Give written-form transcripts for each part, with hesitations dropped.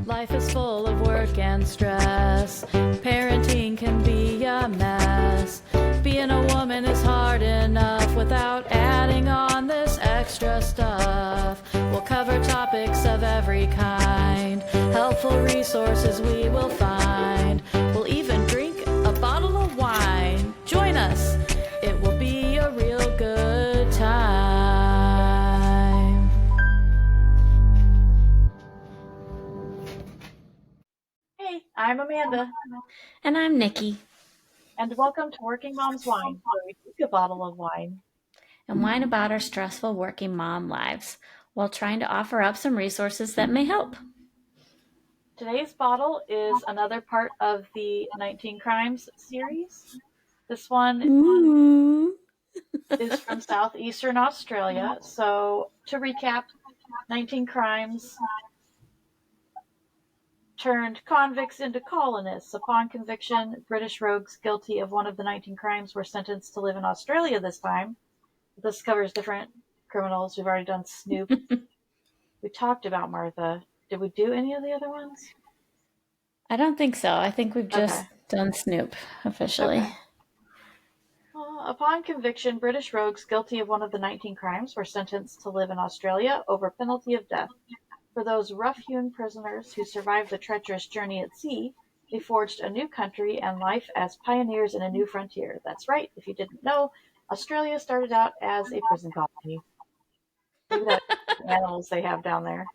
Life is full of work and stress. Parenting can be a mess. Being a woman is hard enough without adding on this extra stuff. We'll cover topics of every kind. Helpful resources we will find. We'll even drink a bottle of wine. Join us. It will be a real good time. Hey, I'm Amanda, And I'm Nikki. and welcome to Working Mom's Wine, where we drink a bottle of wine. And whine about our stressful working mom lives while trying to offer up some resources that may help. Today's bottle is another part of the 19 Crimes series. This one Ooh. is from southeastern Australia. So, to recap, 19 Crimes turned convicts into colonists. Upon conviction, British rogues guilty of one of the 19 crimes were sentenced to live in Australia this time. This covers different criminals. We've already done Snoop. We talked about Martha. Did we do any of the other ones? I don't think so. I think we've just done Snoop officially. Okay. Upon conviction, British rogues guilty of one of the 19 crimes were sentenced to live in Australia over penalty of death. For those rough-hewn prisoners who survived the treacherous journey at sea, they forged a new country and life as pioneers in a new frontier. That's right, if you didn't know, Australia started out as a prison colony. Look at the animals they have down there.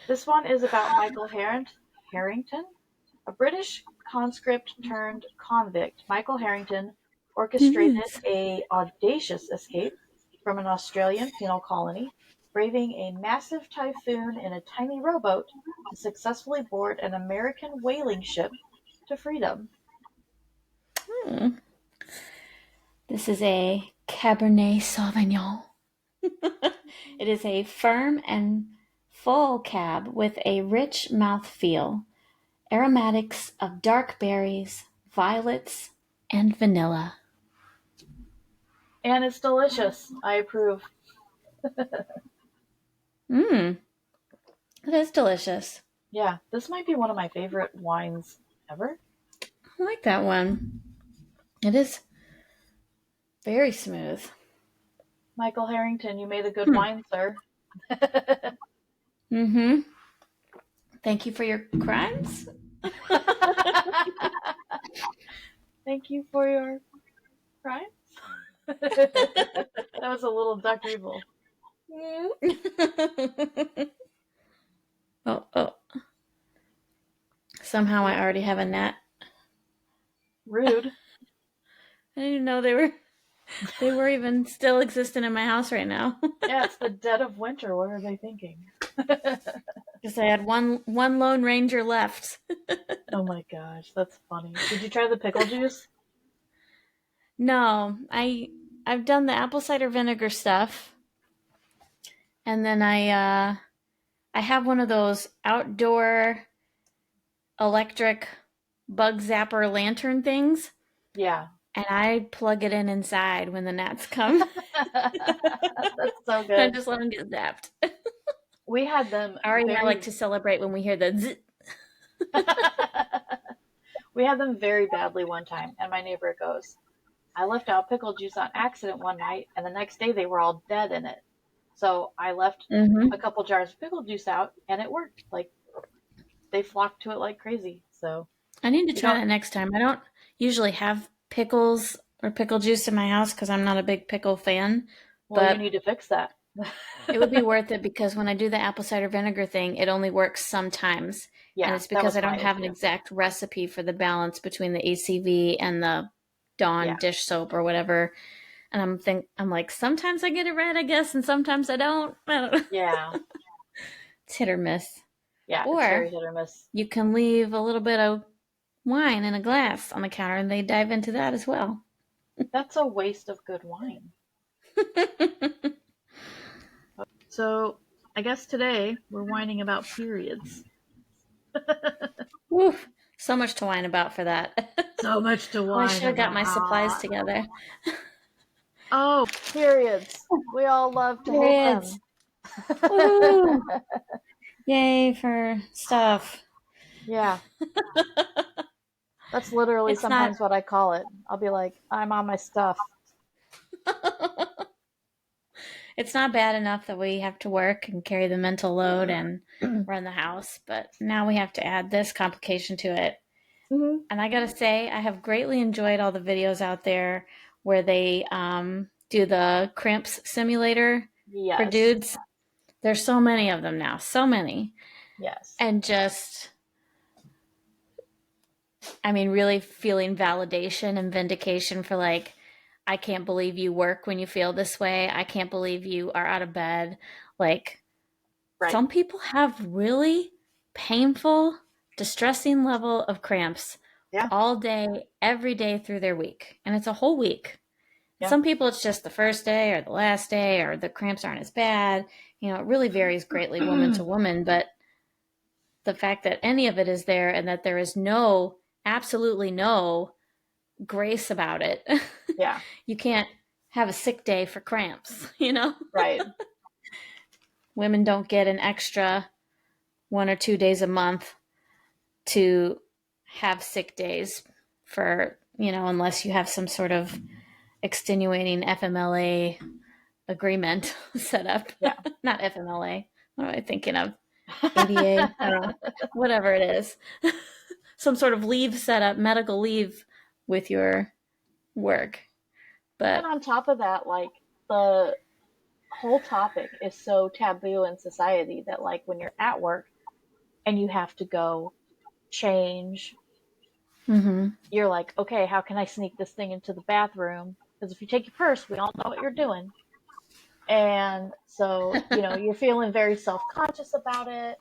This one is about Michael Harrington, a British conscript turned convict. Michael Harrington orchestrated a audacious escape from an Australian penal colony, braving a massive typhoon in a tiny rowboat to successfully board an American whaling ship to freedom. This is a Cabernet Sauvignon. It is a firm and full cab with a rich mouthfeel, aromatics of dark berries, violets, and vanilla. And it's delicious. I approve. It is delicious. Yeah, this might be one of my favorite wines ever. I like that one. It is very smooth. Michael Harrington, you made a good wine, sir. Thank you for your crimes. Thank you for your crimes. That was a little Duck Evil. Oh. Somehow I already have a gnat. Rude. I didn't know they were even still existing in my house right now. Yeah, it's the dead of winter. What are they thinking? Because I had one Lone Ranger left. Oh my gosh, that's funny. Did you try the pickle juice? No, I've done the apple cider vinegar stuff, and then I have one of those outdoor electric bug zapper lantern things. Yeah. And I plug it in inside when the gnats come. That's so good. I just let them get zapped. We had them. Ari and I like to celebrate when we hear the zzz. We had them very badly one time, and my neighbor goes, I left out pickle juice on accident one night, and the next day they were all dead in it. So I left a couple jars of pickle juice out, and it worked. Like, they flocked to it like crazy. So I need to try that next time. I don't usually have pickles or pickle juice in my house because I'm not a big pickle fan. Well, but you need to fix that. It would be worth it because when I do the apple cider vinegar thing, it only works sometimes. Yeah, and it's because I don't have an exact recipe for the balance between the ACV and the Dawn dish soap or whatever. And I'm like, sometimes I get it right, I guess, and sometimes I don't. Yeah. It's hit or miss. Yeah, or it's very hit or miss. You can leave a little bit of wine in a glass on the counter and they dive into that as well. That's a waste of good wine. So, I guess today we're whining about periods. Oof, so much to whine about for that. So much to whine I should have got my supplies together. Oh, periods. We all love to hate them. Yay for stuff. Yeah, that's literally It's not sometimes what I call it. I'll be like, I'm on my stuff. it's not bad enough that we have to work and carry the mental load and run the house, but now we have to add this complication to it. Hmm. And I gotta say, I have greatly enjoyed all the videos out there where they do the cramps simulator for Yes. dudes. There's so many of them now, so many. Yes. And just, I mean, really feeling validation and vindication for like, I can't believe you work when you feel this way. I can't believe you are out of bed. Like, Right. some people have really painful, distressing level of cramps Yeah. all day, every day through their week. And it's a whole week. Yeah. Some people, it's just the first day or the last day, or the cramps aren't as bad. You know, it really varies greatly woman to woman. But the fact that any of it is there and that there is no, absolutely no grace about it. Yeah. You can't have a sick day for cramps, you know? Right. Women don't get an extra 1 or 2 days a month to have sick days for, you know, unless you have some sort of extenuating FMLA agreement set up. Yeah. Not FMLA. What am I thinking of? ADA? I don't know. Whatever it is. Some sort of leave set up, medical leave with your work. And But on top of that, like the whole topic is so taboo in society that like when you're at work and you have to go change, mm-hmm. you're like, okay, how can I sneak this thing into the bathroom? Because if you take your purse, we all know what you're doing. And so, you're feeling very self conscious about it.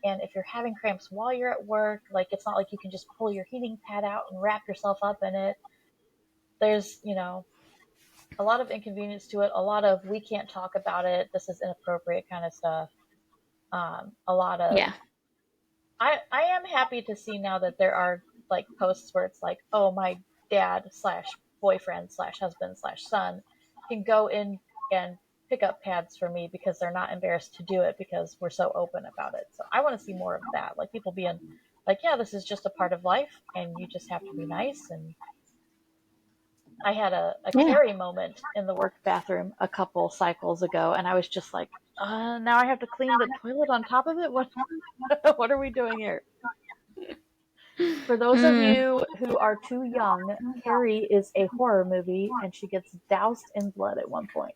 And if you're having cramps while you're at work, like it's not like you can just pull your heating pad out and wrap yourself up in it. There's, a lot of inconvenience to it, a lot of we can't talk about it, this is inappropriate kind of stuff. A lot of Yeah. I am happy to see now that there are like posts where it's like, oh, my dad slash boyfriend slash husband slash son can go in and pick up pads for me because they're not embarrassed to do it because we're so open about it. So I want to see more of that. Like people being like, yeah, this is just a part of life and you just have to be nice. And I had a Yeah. carry moment in the work bathroom a couple cycles ago and I was just like, now I have to clean the toilet on top of it? What what are we doing here? For those of Mm. you who are too young, Carrie is a horror movie, and she gets doused in blood at one point.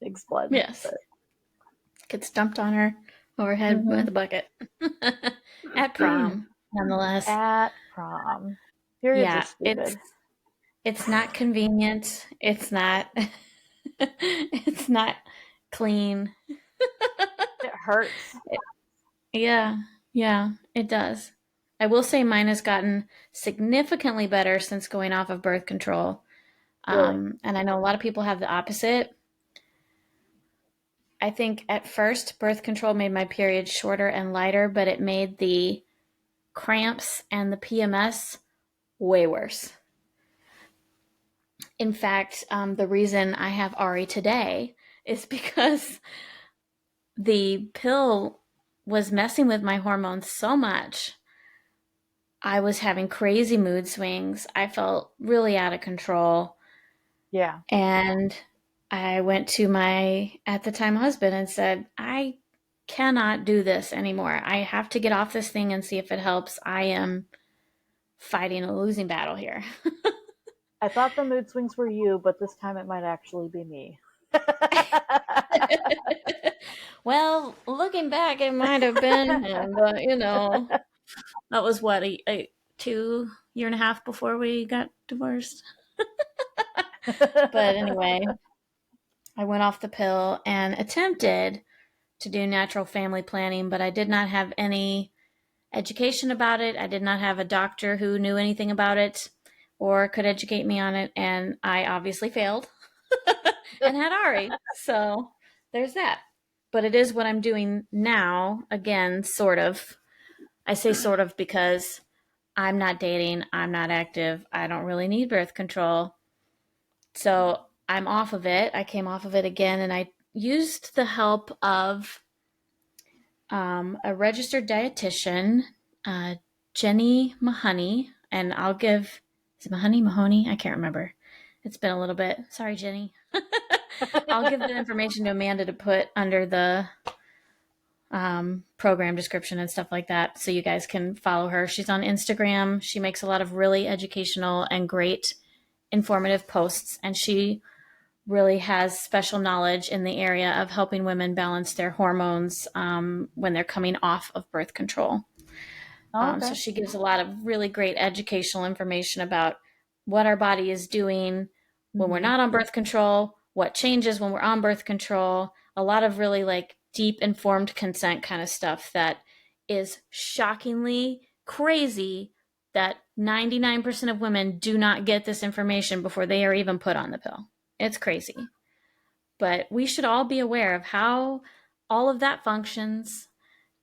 Pig's blood. Yes. Gets dumped on her overhead Mm-hmm. with a bucket. At prom, nonetheless. At prom. Periods are Yeah, stupid. it's not convenient. It's not it's not clean. It hurts. Yeah, yeah, it does. I will say mine has gotten significantly better since going off of birth control. Really. And I know a lot of people have the opposite. I think at first birth control made my period shorter and lighter, but it made the cramps and the PMS way worse. In fact, the reason I have Ari today is because the pill was messing with my hormones so much. I was having crazy mood swings. I felt really out of control. Yeah. And I went to my, at the time, husband and said, I cannot do this anymore. I have to get off this thing and see if it helps. I am fighting a losing battle here. I thought the mood swings were you, but this time it might actually be me. Well, looking back, it might have been him, but you know, that was what, a 2 year and a half before we got divorced. But anyway, I went off the pill and attempted to do natural family planning, but I did not have any education about it. I did not have a doctor who knew anything about it or could educate me on it, and I obviously failed and had Ari. So there's that. But it is what I'm doing now, again, sort of. I say sort of because I'm not dating, I'm not active, I don't really need birth control. So I'm off of it. I came off of it again and I used the help of a registered dietitian, uh, Jenny Mahoney, and I'll give, is it Mahoney? I can't remember. It's been a little bit. Sorry, Jenny. I'll give the information to Amanda to put under the program description and stuff like that so you guys can follow her. She's on Instagram. She makes a lot of really educational and great informative posts, and she really has special knowledge in the area of helping women balance their hormones when they're coming off of birth control. Oh, okay. So she gives a lot of really great educational information about what our body is doing when we're Mm-hmm. not on birth control, what changes when we're on birth control, a lot of really like deep informed consent kind of stuff that is shockingly crazy that 99% of women do not get this information before they are even put on the pill. It's crazy. But we should all be aware of how all of that functions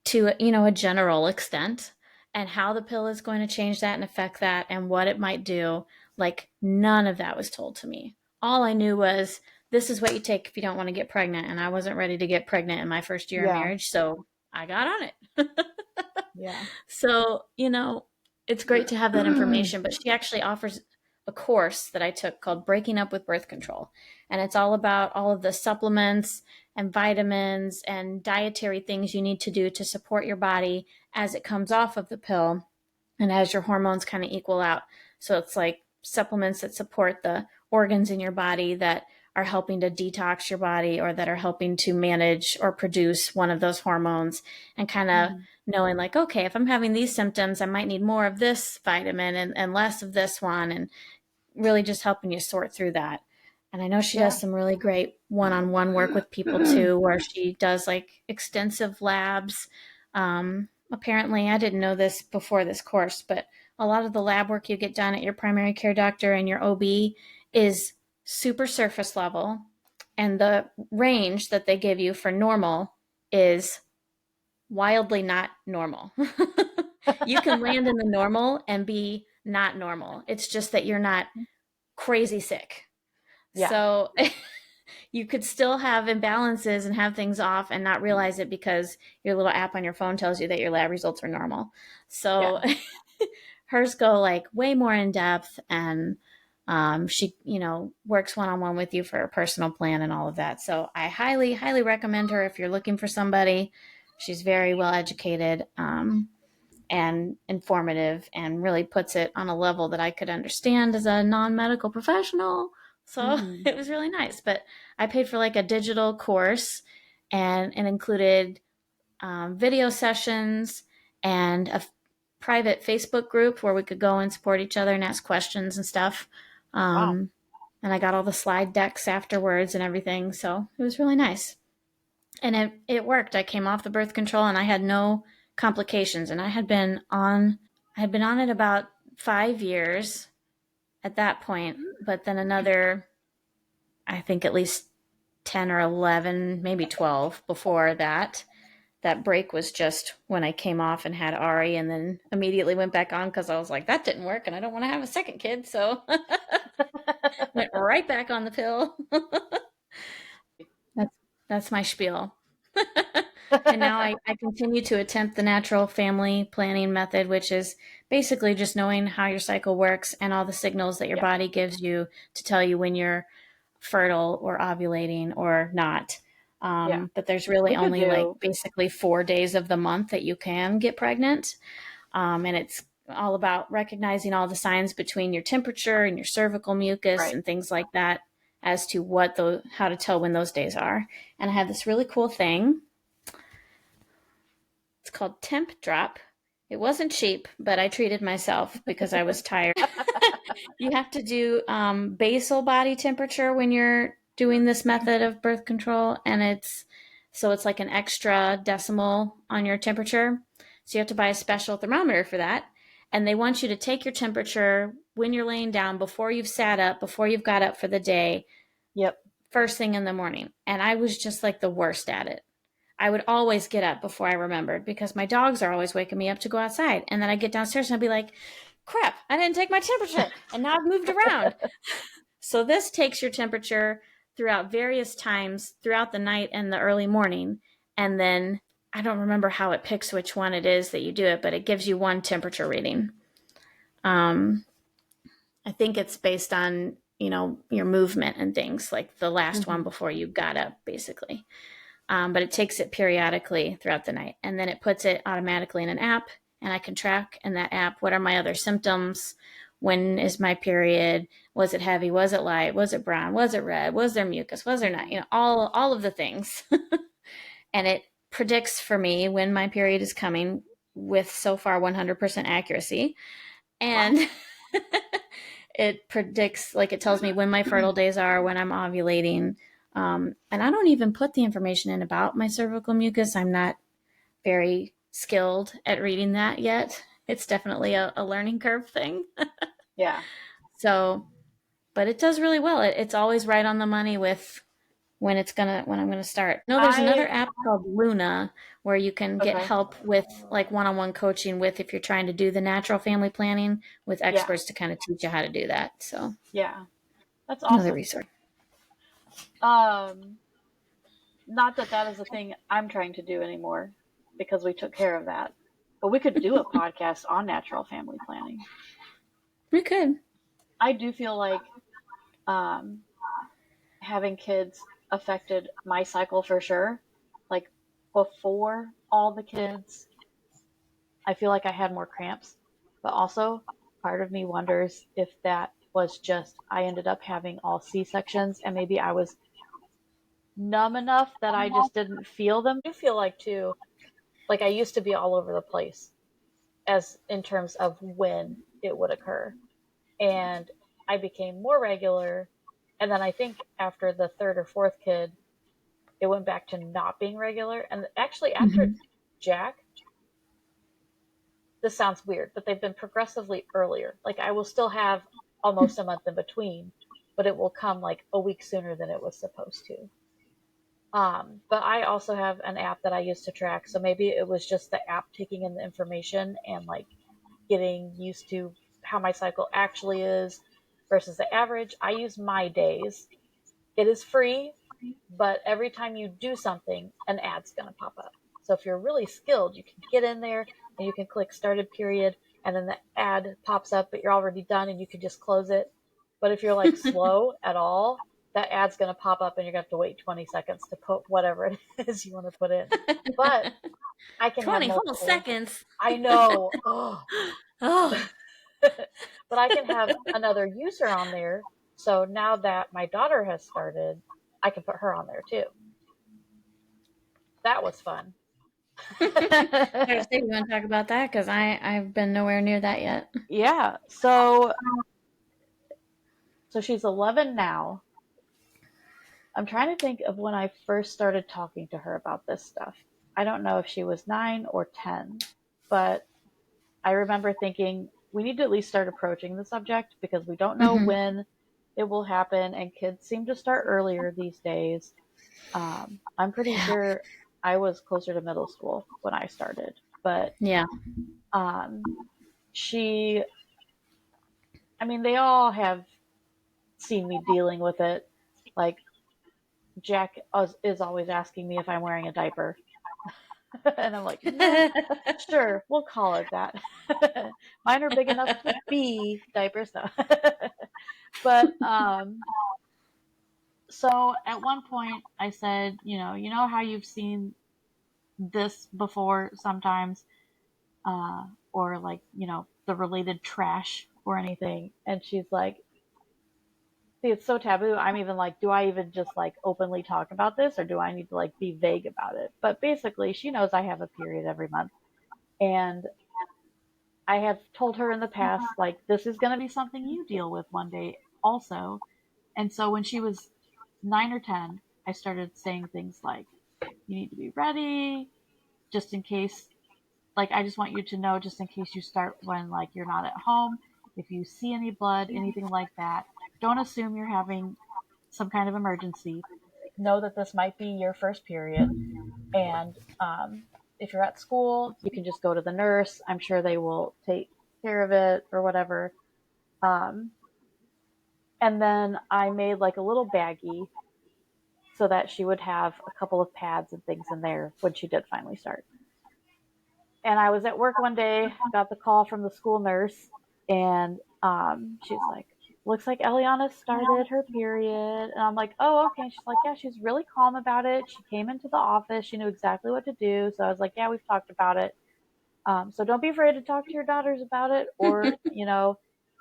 to, a general extent, and how the pill is going to change that and affect that and what it might do. Like, none of that was told to me. All I knew was this is what you take if you don't want to get pregnant, and I wasn't ready to get pregnant in my first year of Yeah. marriage, so I got on it. Yeah. So, it's great to have that information, but she actually offers a course that I took called Breaking Up with Birth Control. And it's all about all of the supplements and vitamins and dietary things you need to do to support your body as it comes off of the pill and as your hormones kind of equal out. So it's like supplements that support the organs in your body that are helping to detox your body or that are helping to manage or produce one of those hormones, and kind of knowing like, okay, if I'm having these symptoms, I might need more of this vitamin and less of this one, and really just helping you sort through that. And I know she does some really great one-on-one work with people too, where she does like extensive labs. Apparently, I didn't know this before this course, but a lot of the lab work you get done at your primary care doctor and your OB is super surface level. And the range that they give you for normal is wildly not normal. You can land in the normal and be not normal. It's just that you're not crazy sick. Yeah. So you could still have imbalances and have things off and not realize it because your little app on your phone tells you that your lab results are normal. So hers go like way more in depth, and she, works one-on-one with you for a personal plan and all of that. So I highly, highly recommend her if you're looking for somebody. She's very well educated and informative, and really puts it on a level that I could understand as a non-medical professional. So it was really nice. But I paid for like a digital course, and it included video sessions and a private Facebook group where we could go and support each other and ask questions and stuff. And I got all the slide decks afterwards and everything. So it was really nice. And it worked. I came off the birth control and I had no complications. And I had been on it about 5 years at that point, but then another, I think at least 10 or 11, maybe 12 before that. That break was just when I came off and had Ari, and then immediately went back on because I was like, that didn't work and I don't want to have a second kid. So went right back on the pill. That's my spiel. And now I continue to attempt the natural family planning method, which is basically just knowing how your cycle works and all the signals that your body gives you to tell you when you're fertile or ovulating or not. But there's really only like basically 4 days of the month that you can get pregnant. And it's all about recognizing all the signs between your temperature and your cervical mucus and things like that as to how to tell when those days are. And I have this really cool thing. It's called Temp Drop. It wasn't cheap, but I treated myself because I was tired. You have to do basal body temperature when you're doing this method of birth control, and it's like an extra decimal on your temperature. So you have to buy a special thermometer for that. And they want you to take your temperature when you're laying down, before you've sat up, before you've got up for the day. First thing in the morning. And I was just like the worst at it. I would always get up before I remembered because my dogs are always waking me up to go outside. And then I get downstairs and I'd be like, crap, I didn't take my temperature. And now I've moved around. So this takes your temperature throughout various times throughout the night and the early morning. And then I don't remember how it picks which one it is that you do it, but it gives you one temperature reading. I think it's based on, your movement and things, like the last one Mm-hmm. before you got up, basically. But it takes it periodically throughout the night, and then it puts it automatically in an app, and I can track in that app what are my other symptoms, when is my period, was it heavy, was it light, was it brown, was it red, was there mucus, was there not, all of the things. And it predicts for me when my period is coming with so far 100% accuracy. And wow. It predicts, like, it tells me when my fertile days are, when I'm ovulating. And I don't even put the information in about my cervical mucus. I'm not very skilled at reading that yet. It's definitely a learning curve thing. Yeah. So, but it does really well. It's always right on the money with when I'm gonna start. No, there's another app called Luna where you can get Okay. help with, like, one-on-one coaching with, if you're trying to do the natural family planning, with Yeah. experts to kind of teach you how to do that. So Yeah. That's another awesome. resource. Not that that is a thing I'm trying to do anymore because we took care of that. But we could do a podcast on natural family planning. We could. I do feel like um, having kids affected my cycle for sure. Like before all the kids, I feel like I had more cramps. But also, part of me wonders if that was just I ended up having all C-sections and maybe I was numb enough that I just didn't feel them. I do feel like too, like I used to be all over the place as in terms of when it would occur. And I became more regular. And then I think after the third or fourth kid, it went back to not being regular. And actually, after Mm-hmm. Jack, this sounds weird, but they've been progressively earlier. Like I will still have almost a month in between, but it will come like a week sooner than it was supposed to. But I also have an app that I use to track. So maybe it was just the app taking in the information and like getting used to how my cycle actually is versus the average. I use My Days. It is free, but every time you do something, an ad's going to pop up. So if you're really skilled, you can get in there and you can click started period, and then the ad pops up, but you're already done and you can just close it. But if you're like slow at all, that ad's going to pop up and you're going to have to wait 20 seconds to put whatever it is you want to put in. But I can have 20 whole multiple. seconds. I know. Oh. Oh. But I can have another user on there. So now that my daughter has started, I can put her on there too. That was fun. You want to talk about that? Because I've been nowhere near that yet. Yeah. So she's 11 now. I'm trying to think of when I first started talking to her about this stuff. I don't know if she was 9 or 10, but I remember thinking we need to at least start approaching the subject because we don't know Mm-hmm. when it will happen, and kids seem to start earlier these days. I'm pretty Yeah. sure I was closer to middle school when I started, but Yeah. um, she, I mean, they all have seen me dealing with it. Like Jack is always asking me if I'm wearing a diaper, and I'm like, no, sure, we'll call it that. Mine are big enough to be diapers, though. But so at one point I said, you know how you've seen this before sometimes, or like, the related trash or anything. And she's like, see, it's so taboo. I'm even like, do I even just like openly talk about this or do I need to like be vague about it? But basically, she knows I have a period every month. And I have told her in the past, like, this is going to be something you deal with one day also. And so when she was 9 or 10, I started saying things like, you need to be ready just in case. Like, I just want you to know, just in case you start when like you're not at home, if you see any blood, anything like that, don't assume you're having some kind of emergency. Know that this might be your first period, and if you're at school, you can just go to the nurse. I'm sure they will take care of it or whatever. Um, and then I made like a little baggie so that she would have a couple of pads and things in there when she did finally start. And I was at work one day, got the call from the school nurse, and she's like, "Looks like Eliana started her period." And I'm like, "Oh, okay." And she's like, "Yeah, she's really calm about it. She came into the office. She knew exactly what to do." So I was like, "Yeah, we've talked about it. So don't be afraid to talk to your daughters about it. Or,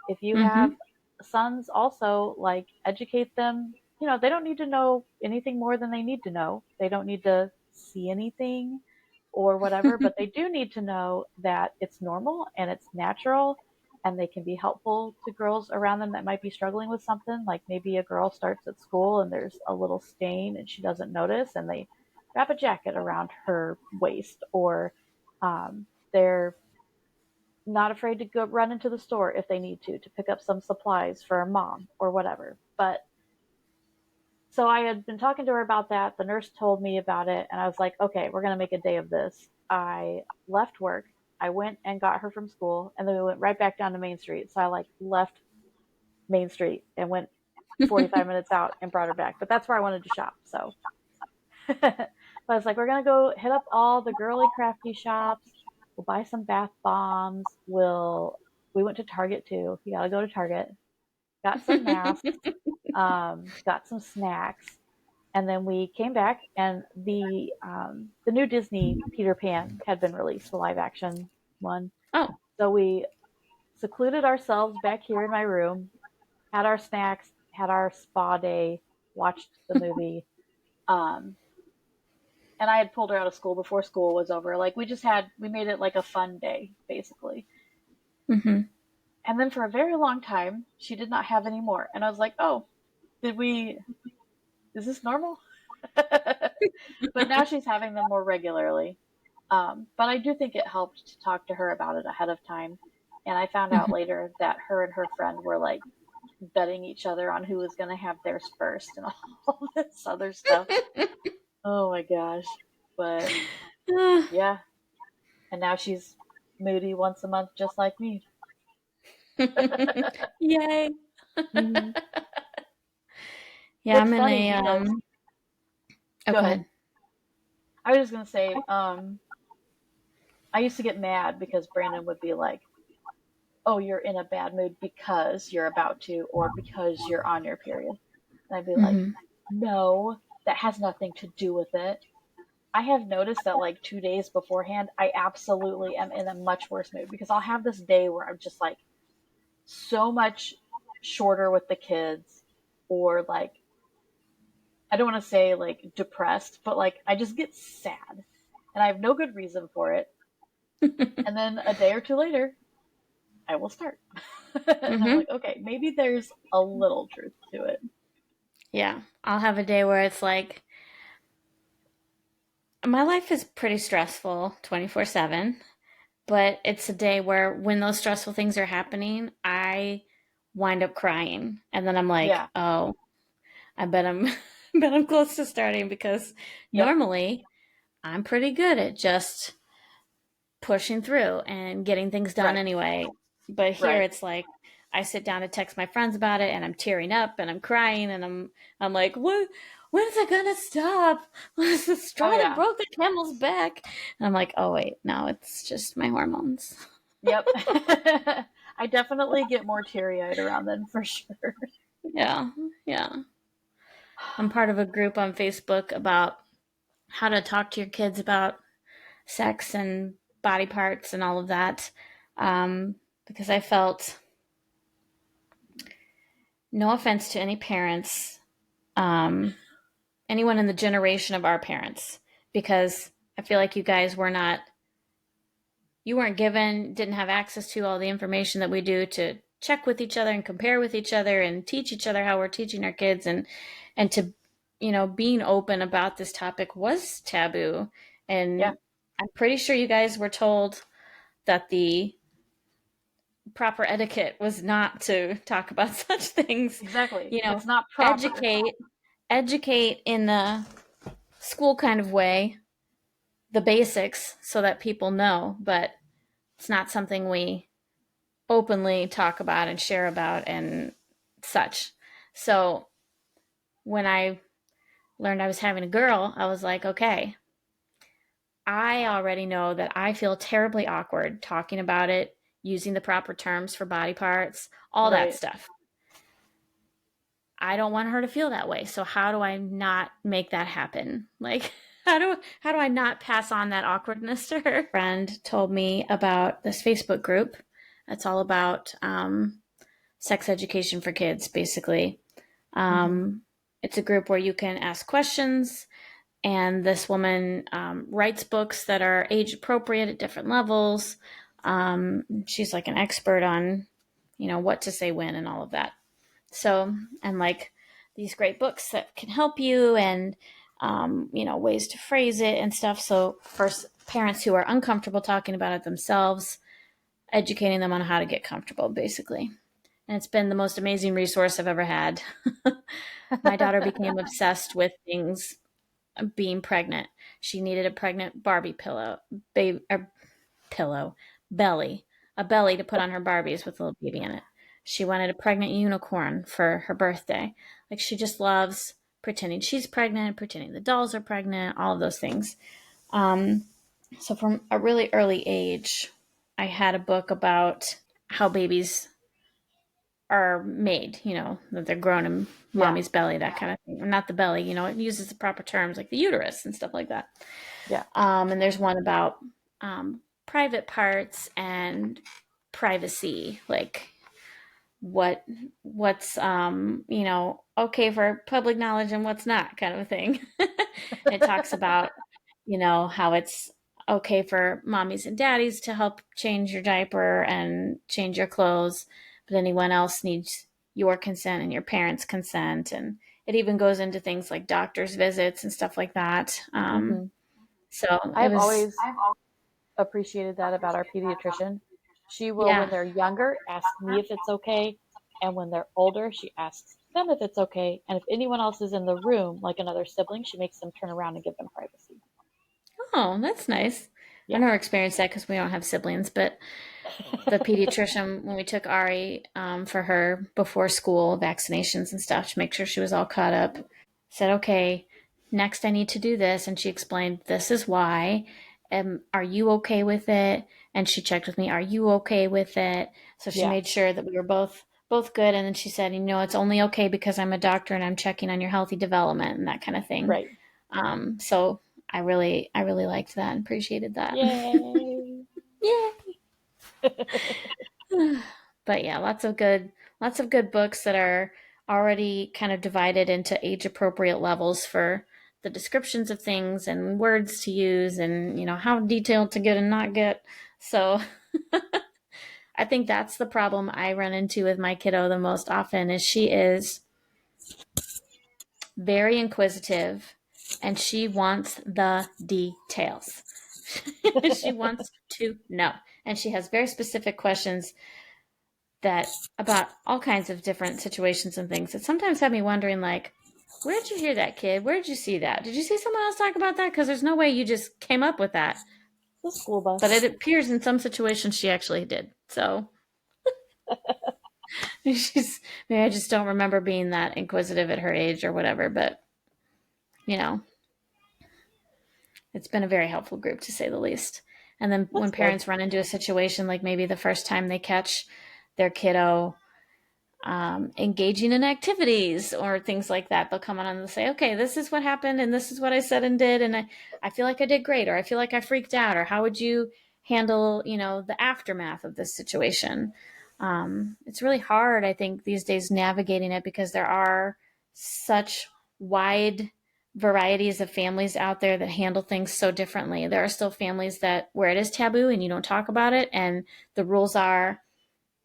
if you have Mm-hmm. sons also, like, educate them. They don't need to know anything more than they need to know. They don't need to see anything or whatever, but they do need to know that it's normal and it's natural and they can be helpful to girls around them that might be struggling with something. Like maybe a girl starts at school and there's a little stain and she doesn't notice and they wrap a jacket around her waist, or they're not afraid to go run into the store if they need to pick up some supplies for a mom or whatever. But so I had been talking to her about that. The nurse told me about it, and I was like, okay, we're going to make a day of this. I left work. I went and got her from school, and then we went right back down to Main Street. So I like left Main Street and went 45 minutes out and brought her back. But that's where I wanted to shop. So but I was like, we're going to go hit up all the girly crafty shops. We'll buy some bath bombs. We went to Target too. You got to go to Target. Got some masks, got some snacks, and then we came back, and the new Disney Peter Pan had been released, the live action one. Oh. So we secluded ourselves back here in my room, had our snacks, had our spa day, watched the movie. Um, and I had pulled her out of school before school was over. Like we made it like a fun day, basically. Mm-hmm. And then for a very long time, she did not have any more. And I was like, oh, is this normal? But now she's having them more regularly. But I do think it helped to talk to her about it ahead of time. And I found out later that her and her friend were like betting each other on who was going to have theirs first and all this other stuff. Oh my gosh. But yeah. And now she's moody once a month, just like me. Yay. Mm-hmm. Yeah, It's I'm in funny a because, oh, go go ahead. ahead. I was just going to say, I used to get mad because Brandon would be like, oh, you're in a bad mood because you're about to, or because you're on your period. And I'd be like, Mm-hmm. no, that has nothing to do with it. I have noticed that like 2 days beforehand, I absolutely am in a much worse mood because I'll have this day where I'm just like so much shorter with the kids, or like, I don't want to say like depressed, but like I just get sad and I have no good reason for it. And then a day or two later, I will start. And I'm Mm-hmm. like, okay, maybe there's a little truth to it. Yeah, I'll have a day where it's like my life is pretty stressful 24/7, but it's a day where when those stressful things are happening, I wind up crying. And then I'm like, Yeah. "Oh, I bet I'm bet I'm close to starting because Yep. normally I'm pretty good at just pushing through and getting things done Right. anyway. But here Right. it's like I sit down to text my friends about it and I'm tearing up and I'm crying and I'm like, what, when is it gonna stop? It's the Oh straw that yeah. broke the camel's back. And I'm like, oh wait, no, it's just my hormones. Yep. I definitely get more teary eyed around then for sure. Yeah, yeah. I'm part of a group on Facebook about how to talk to your kids about sex and body parts and all of that. Because I felt, no offense to any parents, um, anyone in the generation of our parents, because I feel like you guys you weren't given, didn't have access to all the information that we do to check with each other and compare with each other and teach each other how we're teaching our kids, and to, being open about this topic was taboo. Yeah. And I'm pretty sure you guys were told that the proper etiquette was not to talk about such things. Exactly. You know, It's not proper. educate in the school kind of way, the basics, so that people know, but it's not something we openly talk about and share about and such. So when I learned I was having a girl, I was like, okay, I already know that I feel terribly awkward talking about it, using the proper terms for body parts, all that Right. stuff. I don't want her to feel that way. So how do I not make that happen? Like how do I not pass on that awkwardness to her? A friend told me about this Facebook group. That's all about sex education for kids, basically. Mm-hmm. It's a group where you can ask questions, and this woman writes books that are age appropriate at different levels. She's like an expert on, what to say when and all of that. So, and like these great books that can help you, and ways to phrase it and stuff. So for parents who are uncomfortable talking about it themselves, educating them on how to get comfortable, basically. And it's been the most amazing resource I've ever had. My daughter became obsessed with things being pregnant. She needed a pregnant Barbie pillow, belly, a belly to put on her Barbies with a little baby in it. She wanted a pregnant unicorn for her birthday. Like, she just loves pretending she's pregnant, pretending the dolls are pregnant, all of those things. So from a really early age, I had a book about how babies are made, that they're grown in Yeah. mommy's belly, that kind of thing. Or not the belly, it uses the proper terms like the uterus and stuff like that. Yeah. And there's one about private parts and privacy, like what's okay for public knowledge and what's not, kind of thing. It talks about how it's okay for mommies and daddies to help change your diaper and change your clothes, but anyone else needs your consent and your parents' consent. And it even goes into things like doctor's visits and stuff like that. Mm-hmm. So it I've was, always appreciated that about our pediatrician. She will, when yeah. they're younger, ask me if it's okay, and when they're older, she asks them if it's okay. And if anyone else is in the room, like another sibling, she makes them turn around and give them privacy. Oh, that's nice. I've Yeah. never experienced that because we don't have siblings, but the pediatrician, when we took Ari for her before school vaccinations and stuff to make sure she was all caught up, said, okay, next I need to do this. And she explained, this is why. Are you okay with it? And she checked with me, are you okay with it? So she Yeah. made sure that we were both good. And then she said, it's only okay because I'm a doctor and I'm checking on your healthy development and that kind of thing. Right. So I really liked that and appreciated that. Yay. Yay. But yeah, lots of good books that are already kind of divided into age appropriate levels for the descriptions of things and words to use, and how detailed to get and not get. So I think that's the problem I run into with my kiddo the most often, is she is very inquisitive and she wants the details. She wants to know. And she has very specific questions that about all kinds of different situations and things that sometimes have me wondering, like, where'd you hear that, kid? Where'd you see that? Did you see someone else talk about that? Because there's no way you just came up with that. The school bus. But it appears in some situations she actually did. So maybe I just don't remember being that inquisitive at her age or whatever. But you know, it's been a very helpful group, to say the least. And then That's when good. parents run into a situation like maybe the first time they catch their kiddo engaging in activities or things like that, they'll come on and they'll say, okay, this is what happened and this is what I said and did, and I feel like I did great, or I feel like I freaked out, or how would you handle the aftermath of this situation. It's really hard, I think, these days navigating it, because there are such wide varieties of families out there that handle things so differently. There are still families that where it is taboo and you don't talk about it, and the rules are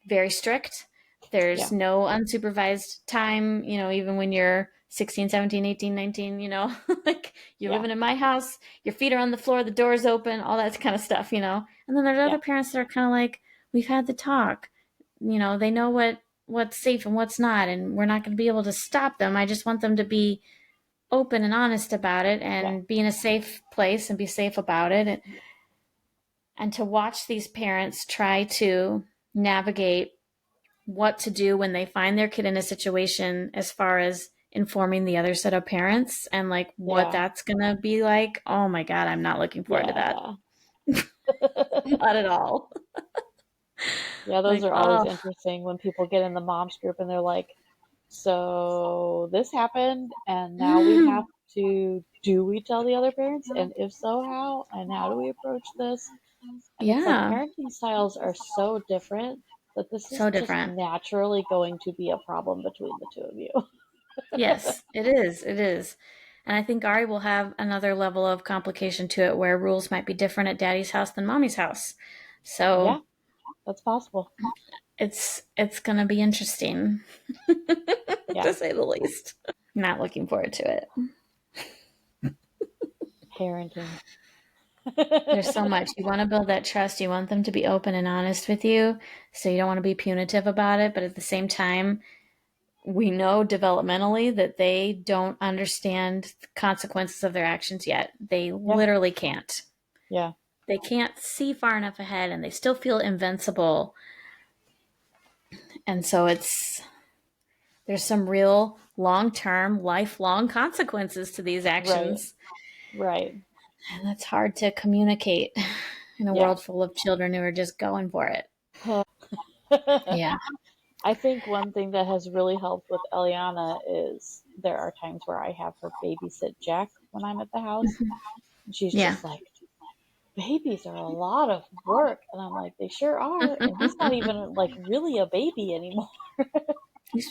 very strict. There's Yeah. no unsupervised time, even when you're 16, 17, 18, 19, like you're Yeah. living in my house, your feet are on the floor, the door's open, all that kind of stuff. And then there's Yeah. other parents that are kind of like, we've had the talk, they know what's safe and what's not, and we're not going to be able to stop them. I just want them to be open and honest about it Yeah. and be in a safe place and be safe about it. And to watch these parents try to navigate what to do when they find their kid in a situation as far as informing the other set of parents and like what Yeah. that's gonna be like. Oh my God, I'm not looking forward to that. Yeah. Not at all. Yeah, those Like, are always oh, interesting when people get in the moms group and they're like, so this happened, and now we have to, do we tell the other parents? And if so, how? And how do we approach this? And it's like yeah, parenting styles are so different that this is so just different. naturally going to be a problem between the two of you. Yes, it is. It is. And I think Ari will have another level of complication to it where rules might be different at daddy's house than mommy's house. Yeah, So that's possible. it's gonna be interesting Yeah, to say the least. Not looking forward to it. parenting. There's so much. You want to build that trust. You want them to be open and honest with you. So you don't want to be punitive about it. But at the same time, we know developmentally that they don't understand the consequences of their actions yet. They Yeah, literally can't. yeah, They can't see far enough ahead and they still feel invincible. And so there's some real long-term, lifelong consequences to these right, actions. right. And that's hard to communicate in a Yeah. world full of children who are just going for it. Yeah. I think one thing that has really helped with Eliana is there are times where I have her babysit Jack when I'm at the house. And she's Yeah. just like, babies are a lot of work. And I'm like, they sure are. And he's not even like really a baby anymore.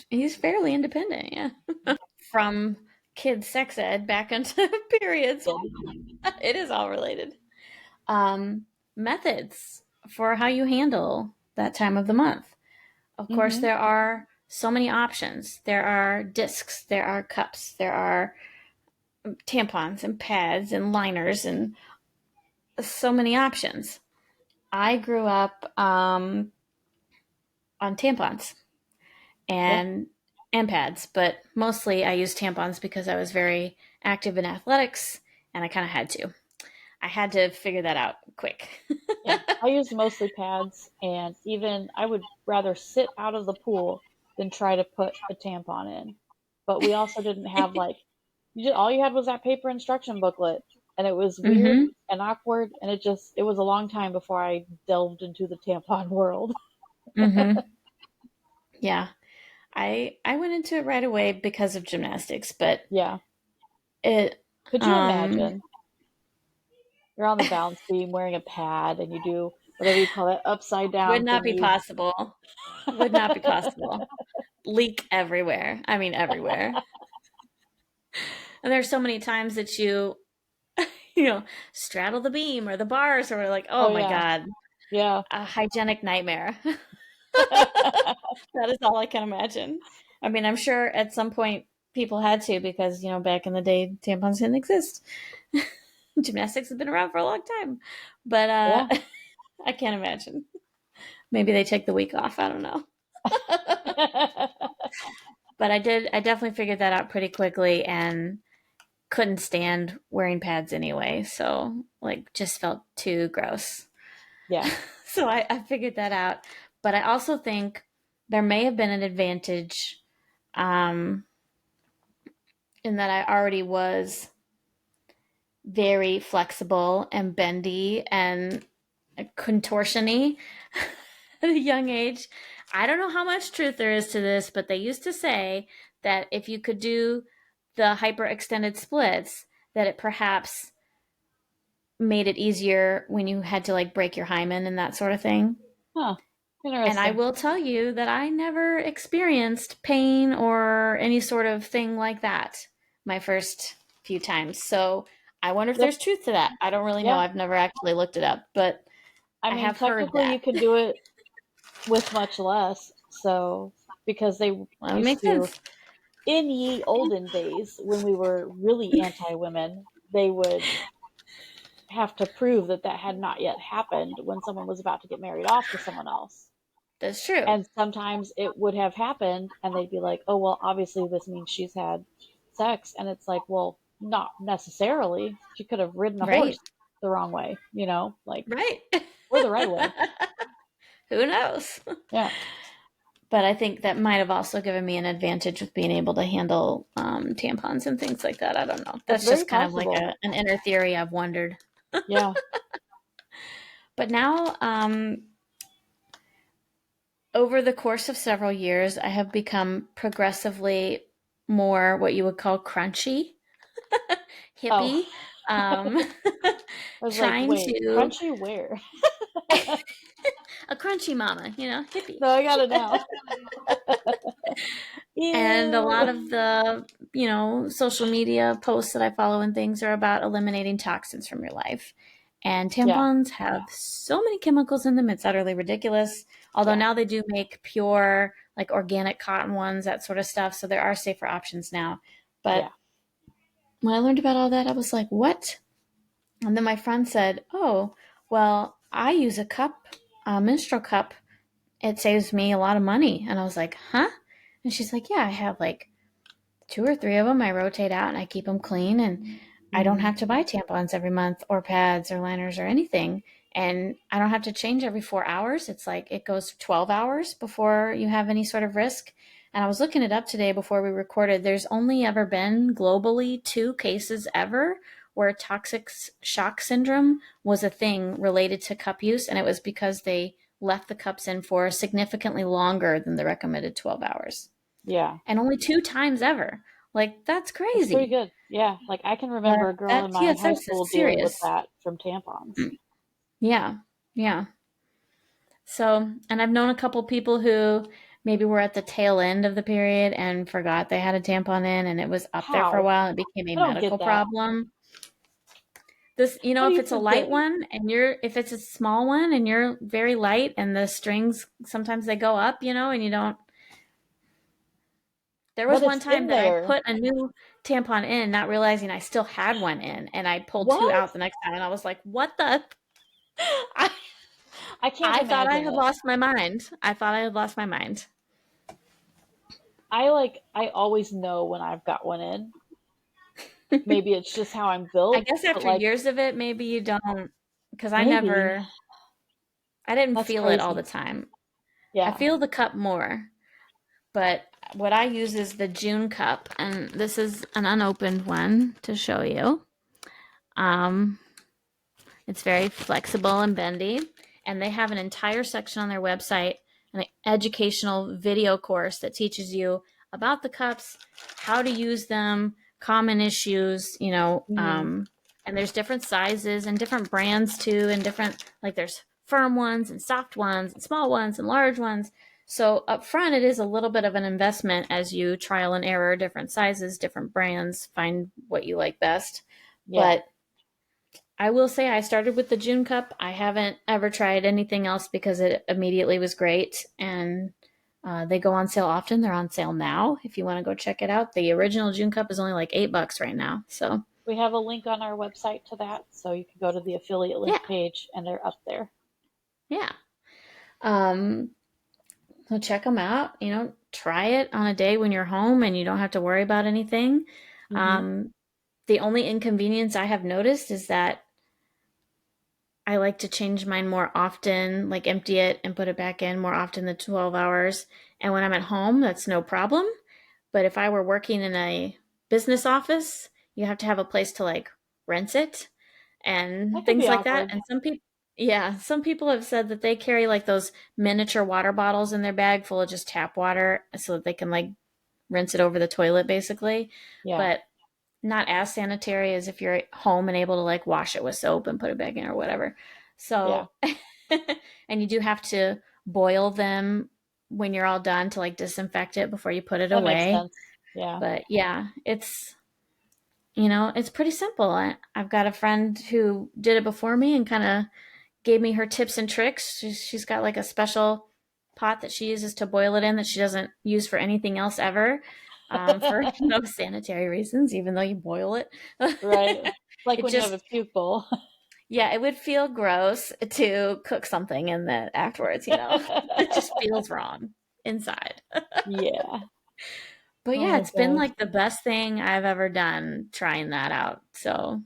He's fairly independent, yeah. From kids sex ed back into periods. It is all related. Um, Methods for how you handle that time of the month. Of course, Hmm. there are so many options. There are discs, there are cups, there are tampons and pads and liners and so many options. I grew up on tampons Yeah. and pads, but mostly I used tampons because I was very active in athletics and I kind of had to. I had to figure that out quick. Yeah. I used mostly pads, and even I would rather sit out of the pool than try to put a tampon in. But we also didn't have like, all you had was that paper instruction booklet, and it was weird Mm-hmm. and awkward, and it was a long time before I delved into the tampon world. Mm-hmm. Yeah. I went into it right away because of gymnastics, but Yeah. it Could you um imagine? You're on the balance beam wearing a pad and you do whatever you call that upside would down not be thingy. possible. Would not be possible. Leak everywhere. I mean everywhere. And there's so many times that you know, straddle the beam or the bars or like, oh Oh my yeah. God, Yeah. a hygienic nightmare. That is all I can imagine. I mean, I'm sure at some point people had to because, you know, back in the day, tampons didn't exist. Gymnastics has been around for a long time. But Yeah. I can't imagine. Maybe they take the week off. I don't know. But I definitely figured that out pretty quickly and couldn't stand wearing pads anyway. So, like, just felt too gross. Yeah. So I figured that out. But I also think there may have been an advantage um, in that I already was very flexible and bendy and contortiony at a young age. I don't know how much truth there is to this, but they used to say that if you could do the hyperextended splits, that it perhaps made it easier when you had to like break your hymen and that sort of thing. Huh. And I Interesting. will tell you that I never experienced pain or any sort of thing like that my first few times. So I wonder if Yep. there's truth to that. I don't really know. Yeah. I've never actually looked it up, but I I mean, have heard technically that. you could do it with much less. So, because they Well, it used makes to, sense. in ye olden days, when we were really anti women, they would have to prove that that had not yet happened when someone was about to get married off to someone else. That's true. And sometimes it would have happened, and they'd be like, oh, well, obviously this means she's had sex. And it's like, well, not necessarily. She could have ridden a Right. horse the wrong way, like, Right. or the right way. Who knows? Yeah. But I think that might have also given me an advantage with being able to handle tampons and things like that. I don't know. That's That's very just kind of like possible. an inner theory I've wondered. Yeah. But now, over the course of several years, I have become progressively more what you would call crunchy, Oh, hippie, um, I was like, trying wait, to crunchy where? a crunchy mama, hippie. No, I got it now. And a lot Ew. of the, social media posts that I follow and things are about eliminating toxins from your life. And Yeah, tampons have so many chemicals in them, it's utterly ridiculous. Although yeah, now they do make pure, like organic cotton ones, that sort of stuff. So there are safer options now. yeah. But when I learned about all that, I was like, what? And then my friend said, oh, well, I use a menstrual cup. It saves me a lot of money. And I was like, huh? And she's like, yeah, I have like two or three of them. I rotate out and I keep them clean, and I don't Mm, have to buy tampons every month or pads or liners or anything. And I don't have to change every 4 hours. It's like it goes 12 hours before you have any sort of risk. And I was looking it up today before we recorded. There's only ever been globally 2 cases ever where toxic shock syndrome was a thing related to cup use. And it was because they left the cups in for significantly longer than the recommended 12 hours. yeah, And only 2 times ever. Like, that's that's pretty crazy. good. Yeah, like I can But remember a girl that in my high TSS is school dealing with serious. that from tampons. Mm. Yeah. Yeah. So, and I've known a couple people who maybe were at the tail end of the period and forgot they had a tampon in and it was up there for a How? while. It became a I don't get medical that. problem. This, How do if you it's a light forget? one and if it's a small one and you're very light and the strings, sometimes they go up, and you don't. There was But one it's time in that I there. put a new tampon in, not realizing I still had one in, and I pulled two What? out the next time, and I was like, "What the?" I I can't I thought I imagine had it. lost my mind. I thought I had lost my mind. I always know when I've got one in. Maybe it's just how I'm I built, guess but after like years of it, maybe you don't, because maybe I didn't that's feel it all crazy. the time. I Yeah. feel the cup more, but what I use is the June cup, and this is an unopened one to show you. Um, It's very flexible and bendy. And they have an entire section on their website, an educational video course that teaches you about the cups, how to use them, common issues, Hmm. and there's different sizes and different brands too, and different, like there's firm ones and soft ones and small ones and large ones. So up front, it is a little bit of an investment as you trial and error different sizes, different brands, find what you like best. Yeah. But I will say I started with the June cup. I haven't ever tried anything else because it immediately was great. And they go on sale often. They're on sale now if you want to go check it out. The original June cup is only like $8 right now. So, We have a link on our website to that, so you can go to the affiliate yeah, link page and they're up there. yeah. Um, so check them out. Try it on a day when you're home and you don't have to worry about anything. Hmm. Um, the only inconvenience I have noticed is that I like to change mine more often, like empty it and put it back in more often than 12 hours. And when I'm at home, that's no problem. But if I were working in a business office, you have to have a place to like rinse it That and could things be like that. awkward. And some people have said that they carry like those miniature water bottles in their bag full of just tap water so that they can like rinse it over the toilet basically. Yeah. But not as sanitary as if you're at home and able to like wash it with soap and put it back in or whatever. Yeah. So, and you do have to boil them when you're all done to like disinfect it before you put it That makes away. sense. Yeah. But yeah, it's pretty simple. I've got a friend who did it before me and kind of gave me her tips and tricks. She's got like a special pot that she uses to boil it in that she doesn't use for anything else ever, for no sanitary reasons, even though you boil it. Right. Like It when you have a just, puke bowl. yeah, it would feel gross to cook something in that afterwards, It just feels wrong inside. Yeah. But Oh yeah, my it's been gosh. like the best thing I've ever done trying that out. So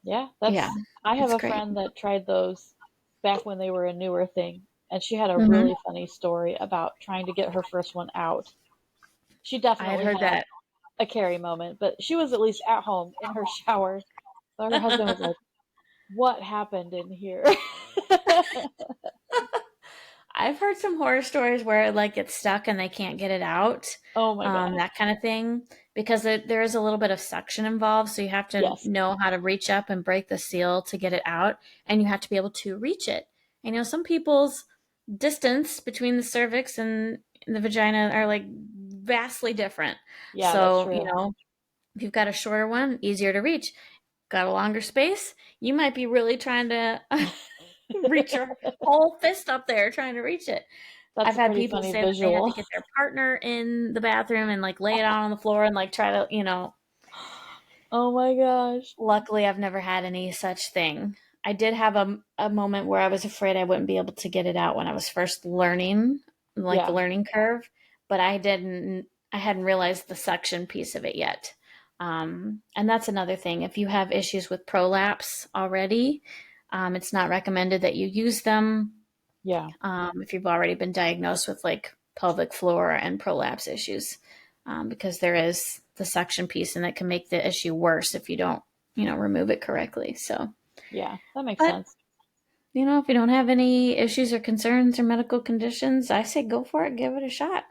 Yeah, yeah, I have it's a great. friend that tried those back when they were a newer thing. and she had a Mm-hmm. really funny story about trying to get her first one out. She I had definitely heard had that. a Carrie moment, but she was at least at home in her shower. But her husband was like, "What happened in here?" I've heard some horror stories where it like gets stuck and they can't get it out, Oh my god. that kind of thing, because there is a little bit of suction involved. So you have to Yes. know how to reach up and break the seal to get it out, and you have to be able to reach it. And, some people's distance between the cervix and the vagina are like vastly different. Yeah, that's So, true. if you've got a shorter one, easier to reach. Got a longer space, you might be really trying to reach your whole fist up there trying to reach it. That's I've a had pretty people funny say that they had to visual. get their partner in the bathroom and like lay it out on the floor and like try to, Oh my gosh. luckily I've never had any such thing. I did have a moment where I was afraid I wouldn't be able to get it out when I was first learning, like the Yeah. learning curve, but I hadn't realized the suction piece of it yet. And that's another thing. If you have issues with prolapse already, it's not recommended that you use them. Yeah. If you've already been diagnosed with like pelvic floor and prolapse issues, because there is the suction piece and that can make the issue worse if you don't, remove it correctly. So, Yeah. That makes but, sense. if you don't have any issues or concerns or medical conditions, I say go for it, give it a shot,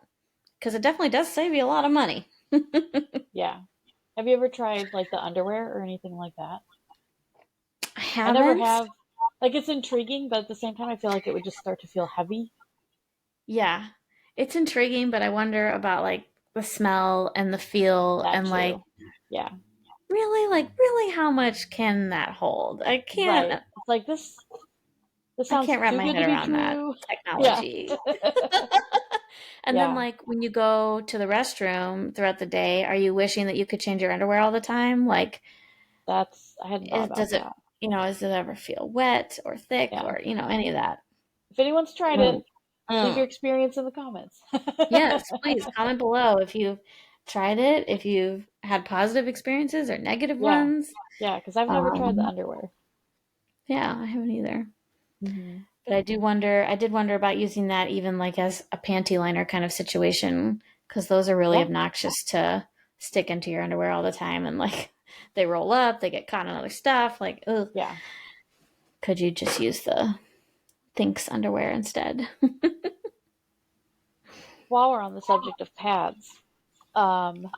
because it definitely does save you a lot of money. Yeah. Have you ever tried like the underwear or anything like that? I I never haven't. have. Like it's intriguing, but at the same time I feel like it would just start to feel heavy. Yeah, it's intriguing, but I wonder about like the smell and the feel That and like too. Yeah. really how much can that hold? Right. It's like this I sounds can't wrap too my good head to be around that true. Yeah. technology. And then Yeah. like when you go to the restroom throughout the day, are you wishing that you could change your underwear all the time? Like I hadn't thought about does it, that. does it ever feel wet or thick Yeah. or, any of that? If anyone's tried it, Mm. leave your Mm. experience in the comments. Yes, please comment below if you've tried it, if you've had positive experiences or negative Yeah. ones. Yeah, because I've never tried the Um, underwear. yeah, I haven't either. Hmm. But I did wonder about using that even like as a panty liner kind of situation, because those are really Yeah. obnoxious to stick into your underwear all the time and like they roll up, they get caught in other stuff. Like, ugh, Yeah. could you just use the Thinks underwear instead? While we're on the subject of pads, um,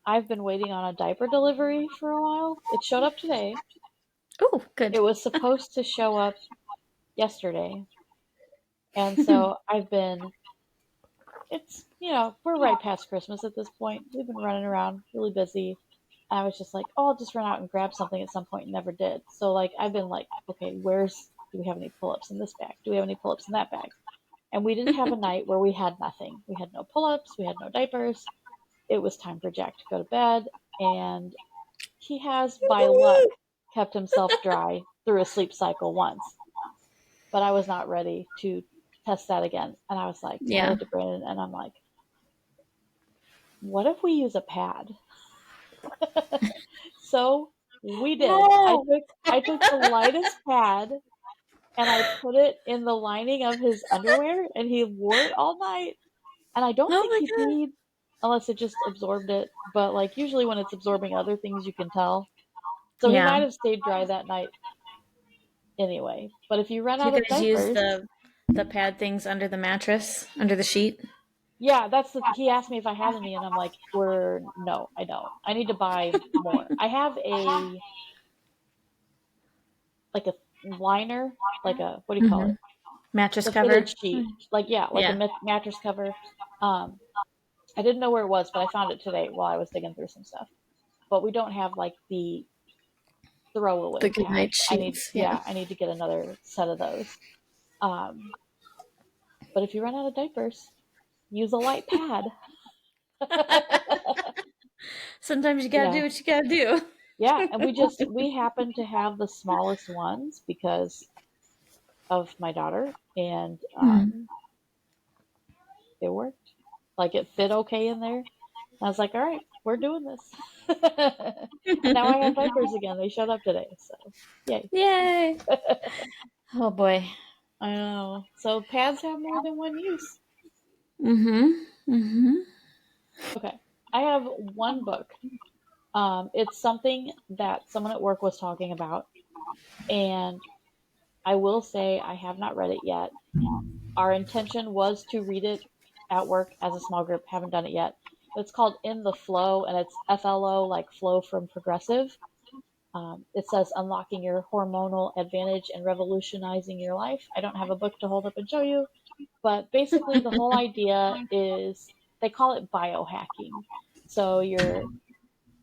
I've been waiting on a diaper delivery for a while. It showed up today. Oh, It good. was supposed to show up yesterday. And so I've been, we're right past Christmas at this point. We've been running around really busy. And I was just like, oh, I'll just run out and grab something at some point and never did. So, like, I've been like, okay, do we have any pull ups in this bag? Do we have any pull ups in that bag? And we didn't have a night where we had nothing. We had no pull ups, we had no diapers. It was time for Jack to go to bed. And he has, by luck, kept himself dry through a sleep cycle once. But I was not ready to test that again. And I Yeah. looked at Brandon and I'm like, what if we use a pad? So we did. No. I took the lightest pad and I put it in the lining of his underwear and he wore it all night. And I don't Oh think my he god. peed unless it just absorbed it. But like usually when it's absorbing other things you can tell. So he might Yeah. have stayed dry that night anyway. But if you run Do you out of guys use diapers, the pad things under the mattress, under the sheet? yeah, he asked me if I had any and I'm like, we're no, I don't. I need to buy more. I have a liner, like a what do you call Mm-hmm. it? Mattress The fitted cover. sheet, like yeah, like a Yeah. mattress cover. Um, I didn't know where it was, but I found it today while I was digging through some stuff. But we don't have like the The throwaway good pad. night sheets. Yeah. I need to get another set of those. Um, but if you run out of diapers, use a light pad. Sometimes you gotta do Yeah, what you gotta do. yeah, and we happen to have the smallest ones because of my daughter, and Hmm. it worked. Like it fit okay in there. I was like, all right, we're doing this. And now I have diapers again. They showed up today, so yay. Yay. Oh boy. I know. So pads have more than one use. Mm-hmm. Mm-hmm. Okay. I have one book. It's something that someone at work was talking about, and I will say I have not read it yet. Our intention was to read it at work as a small group. Haven't done it yet. It's called In the Flow, and it's FLO, like flow from progressive. It says unlocking your hormonal advantage and revolutionizing your life. I don't have a book to hold up and show you, but basically the whole idea is they call it biohacking. So you're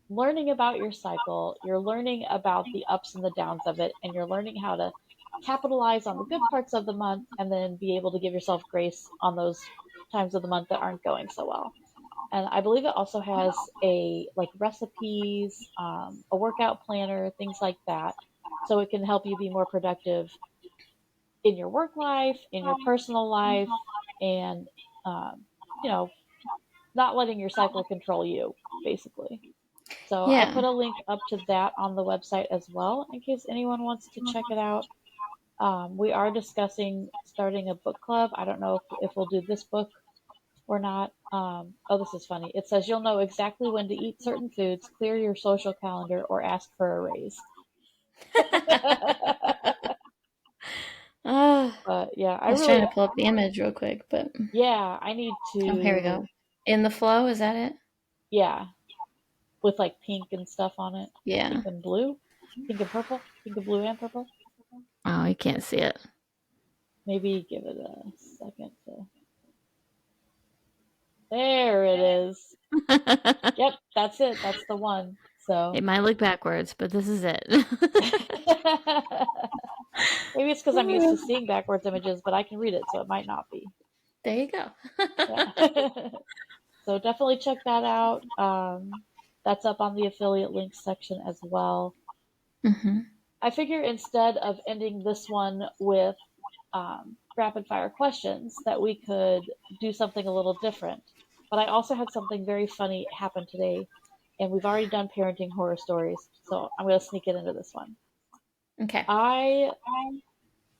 learning about your cycle, you're learning about the ups and the downs of it, and you're learning how to capitalize on the good parts of the month and then be able to give yourself grace on those times of the month that aren't going so well. And I believe it also has a like recipes, a workout planner, things like that. So it can help you be more productive in your work life, in your personal life, and um, you know, not letting your cycle control you, basically. So I Yeah. put a link up to that on the website as well in case anyone wants to check it out. We are discussing starting a book club. I don't know if we'll do this book or not. Oh, this is funny. It says you'll know exactly when to eat certain foods, clear your social calendar, or ask for a raise. Ah, But yeah, I was trying to pull up the image real quick, but yeah, I need oh, here we go. to, In the Flow, is that it? yeah, with like pink and stuff on it, Yeah. pink and blue, pink and purple, pink and blue and purple. Oh, you can't see it. Maybe give it a second to. There it is. Yep, that's it. That's the one. So It might look backwards, but this is it. maybe it's because I'm used to seeing backwards images, but I can read it, so it might not be. There you go. Yeah. So definitely check that out. That's up on the affiliate links section as well. Mm-hmm. I figure instead of ending this one with rapid fire questions, that we could do something a little different. But I also had something very funny happen today, and we've already done parenting horror stories, so I'm going to sneak it into this one. Okay. I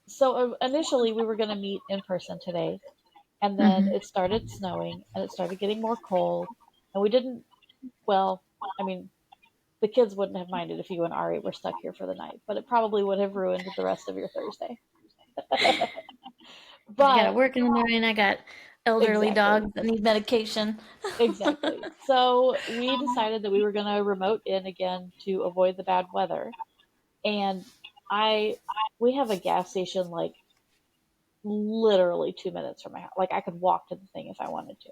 so initially we were going to meet in person today, and then Mm-hmm. it started snowing and it started getting more cold, and we didn't. Well, I mean, the kids wouldn't have minded if you and Ari were stuck here for the night, but it probably would have ruined the rest of your Thursday. I gotta But work in the morning. I got elderly exactly, dogs that need medication. exactly. So we decided that we were going to remote in again to avoid the bad weather. And I, we have a gas station like literally 2 minutes from my house. Like I could walk to the thing if I wanted to.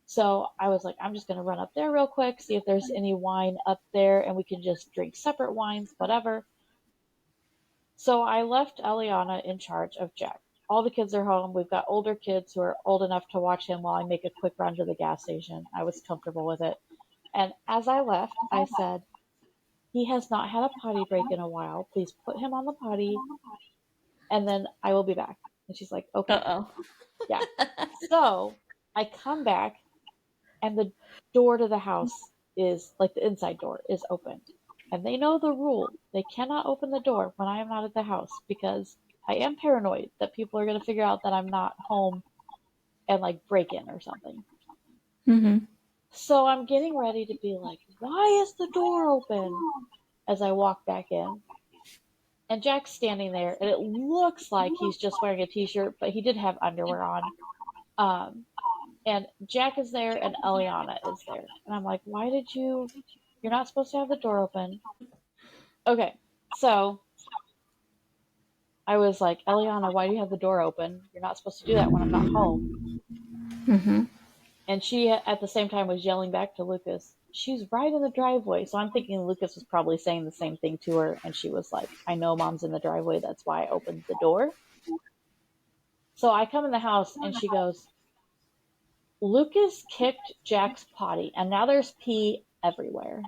So I was like, I'm just going to run up there real quick, see if there's any wine up there, and we can just drink separate wines, whatever. So I left Eliana in charge of Jack. All the kids are home. We've got older kids who are old enough to watch him while I make a quick run to the gas station. I was comfortable with it. And as I left, I said, he has not had a potty break in a while. Please put him on the potty and then I will be back. And she's like, okay, Uh-oh. yeah. So I come back and the door to the house is like the inside door is open. And they know the rule. They cannot open the door when I am not at the house because I am paranoid that people are going to figure out that I'm not home and like break in or something. Mm-hmm. So I'm getting ready to be like, why is the door open? As I walk back in. And Jack's standing there, and it looks like he's just wearing a t-shirt, but he did have underwear on. Um, and Jack is there, and Eliana is there. And I'm like, why did you? You're not supposed to have the door open. Okay, so I was like, Eliana, why do you have the door open? You're not supposed to do that when I'm not home. Mm-hmm. And she, at the same time, was yelling back to Lucas, she's right in the driveway. So I'm thinking Lucas was probably saying the same thing to her. And she was like, I know mom's in the driveway. That's why I opened the door. So I come in the house and she goes, Lucas kicked Jack's potty and now there's pee everywhere.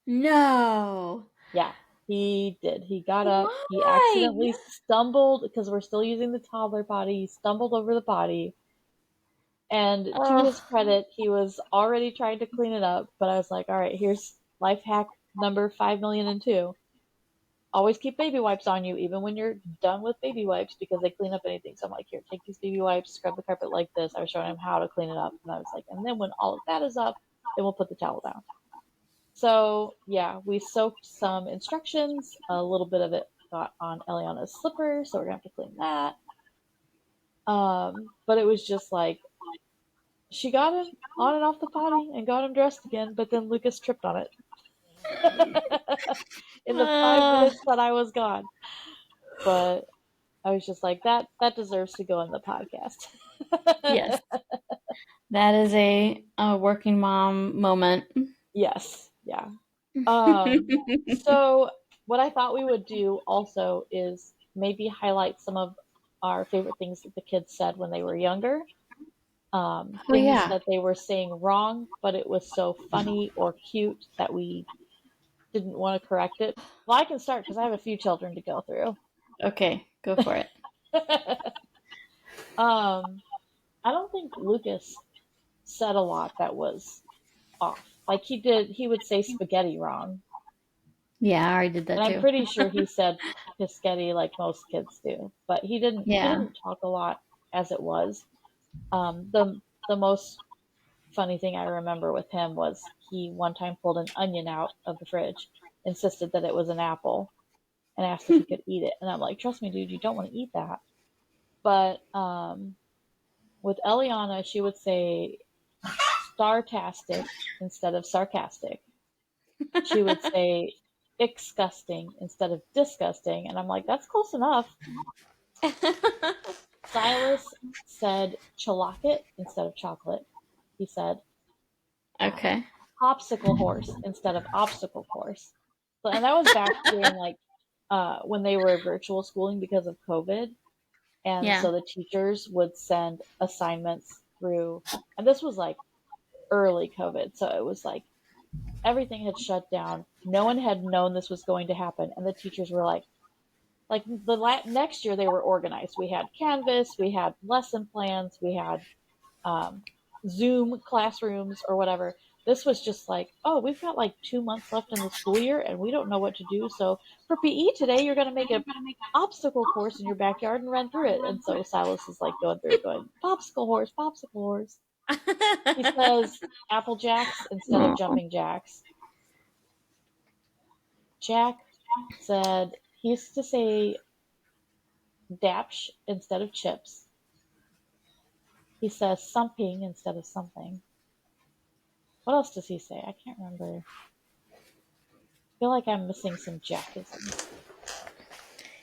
No. Yeah, he did. He got up, he Why? accidentally stumbled because we're still using the toddler potty. He stumbled over the potty. And to Oh. his credit, he was already trying to clean it up. But I was like, all right, here's life hack number 5,000,002. always keep baby wipes on you, even when you're done with baby wipes, because they clean up anything. So I'm like, here, take these baby wipes, scrub the carpet like this. I was showing him how to clean it up. And I was like, and then when all of that is up, then we'll put the towel down. So yeah, we soaked some instructions. A little bit of it got on Eliana's slipper, so we're gonna have to clean that. But it was just like she got him on and off the potty and got him dressed again, but then Lucas tripped on it in the five Uh, minutes that I was gone. But I was just like, that deserves to go in the podcast. yes, that is a working mom moment. Yes, yeah. So what I thought we would do also is maybe highlight some of our favorite things that the kids said when they were younger. Oh Things yeah. that they were saying wrong, but it was so funny or cute that we didn't want to correct it. Well, I can start because I have a few children to go through. Okay, go for it. um, I don't think Lucas said a lot that was off. Like he would say spaghetti wrong. Yeah, I already did And that I'm too. pretty sure he said Pischetti like most kids do, but he Yeah. didn't talk a lot as it was. The most funny thing I remember with him was he one time pulled an onion out of the fridge, insisted that it was an apple, and asked if he could eat it. And I'm like, trust me, dude, you don't want to eat that. But with Eliana, she would say startastic instead of sarcastic. She would say disgusting instead of disgusting, and I'm like, that's close enough. Silas said chalocket instead of chocolate. He said Okay. popsicle horse instead of obstacle course. So, and that was back during like when they were virtual schooling because of COVID, and Yeah. so the teachers would send assignments through, and this was like early COVID, so it was like everything had shut down. No one had known this was going to happen, and the teachers were like next year they were organized. We had Canvas, we had lesson plans, we had um, Zoom classrooms or whatever. This was just like, oh, we've got like 2 months left in the school year and we don't know what to do. So for PE today, you're going to make an obstacle course in your backyard and run through it. And so Silas is like going through it, going popsicle horse. He says apple jacks instead of Oh. jumping jacks. Jack said he used to say dapsh instead of chips. He says something instead of something. What else does he say? I can't remember. I feel like I'm missing some Jackisms.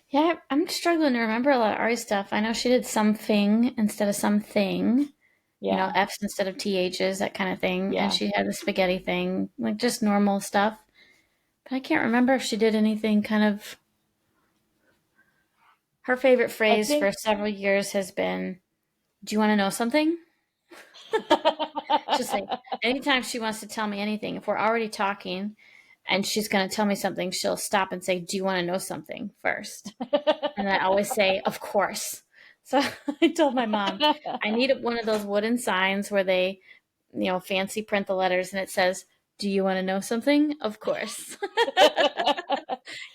Yeah, I'm struggling to remember a lot of Ari stuff. I know she did something instead of something. Yeah, F's instead of THs, that kind of thing. And yeah. she had the spaghetti thing, like just normal stuff. But I can't remember if she did anything kind of. Her favorite I phrase think for several years has been, "Do you want to know something?" She'll say, anytime she wants to tell me anything, if we're already talking and she's going to tell me something, she'll stop and say, "Do you want to know something first?" And I always say, "Of course." So I told my mom, I need one of those wooden signs where they, fancy print the letters and it says, "Do you want to know something?" Of course.